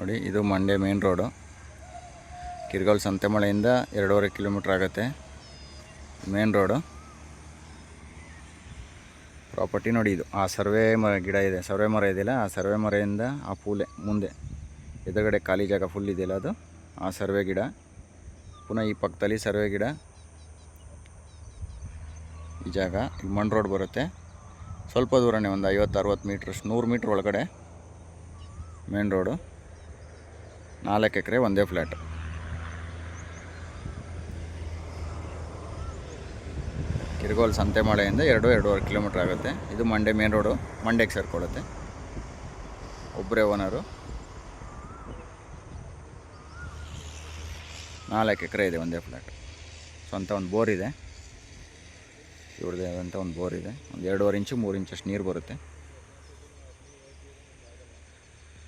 ನೋಡಿ, ಇದು Mandya main road. Kirgal ಸಂತೆಮಳೆಯಿಂದ 2.5 ಕಿಲೋಮೀಟ್ರ್ ಆಗುತ್ತೆ ಮೇನ್ ರೋಡು. ಪ್ರಾಪರ್ಟಿ ನೋಡಿ, ಇದು ಆ ಸರ್ವೆ ಮರ ಗಿಡ ಇದೆ, ಸರ್ವೆ ಮರ ಇದೆಯಲ್ಲ, ಆ ಸರ್ವೆ ಮರೆಯಿಂದ ಆ ಪೂಲೆ ಮುಂದೆ ಎದುರುಗಡೆ ಖಾಲಿ ಜಾಗ ಫುಲ್ ಇದೆಯಲ್ಲ, ಅದು ಆ ಸರ್ವೆ ಗಿಡ. ಪುನಃ ಈ ಪಕ್ಕದಲ್ಲಿ ಸರ್ವೆ ಗಿಡ. ಈ ಜಾಗ ಈ ಮಣ್ ರೋಡ್ ಬರುತ್ತೆ. ಸ್ವಲ್ಪ ದೂರನೇ, ಒಂದು 50-60 ಮೀಟ್ರಷ್ಟು, 100 ಮೀಟ್ರ್ ಒಳಗಡೆ ಮೇನ್ ರೋಡು. 4 ಎಕರೆ ಒಂದೇ ಫ್ಲ್ಯಾಟ್. ಕಿರ್ಗೋಲ್ ಸಂತೆಮಳೆಯಿಂದ 2-2.5 ಕಿಲೋಮೀಟ್ರ್ ಆಗುತ್ತೆ. ಇದು ಮಂಡ್ಯ ಮೇನ್ ರೋಡು, ಮಂಡ್ಯಕ್ಕೆ ಸೇರಿಕೊಳ್ಳುತ್ತೆ. ಒಬ್ಬರೇ ಓನರು. 4 ಎಕರೆ ಇದೆ ಒಂದೇ ಫ್ಲ್ಯಾಟ್. ಸ್ವಂತ ಒಂದು ಬೋರ್ ಇದೆ, ಇವ್ರದ್ದೇ ಆದಂಥ ಒಂದು ಬೋರ್ ಇದೆ. ಒಂದು 2.5 ಇಂಚು 3 ಇಂಚಷ್ಟು ನೀರು ಬರುತ್ತೆ.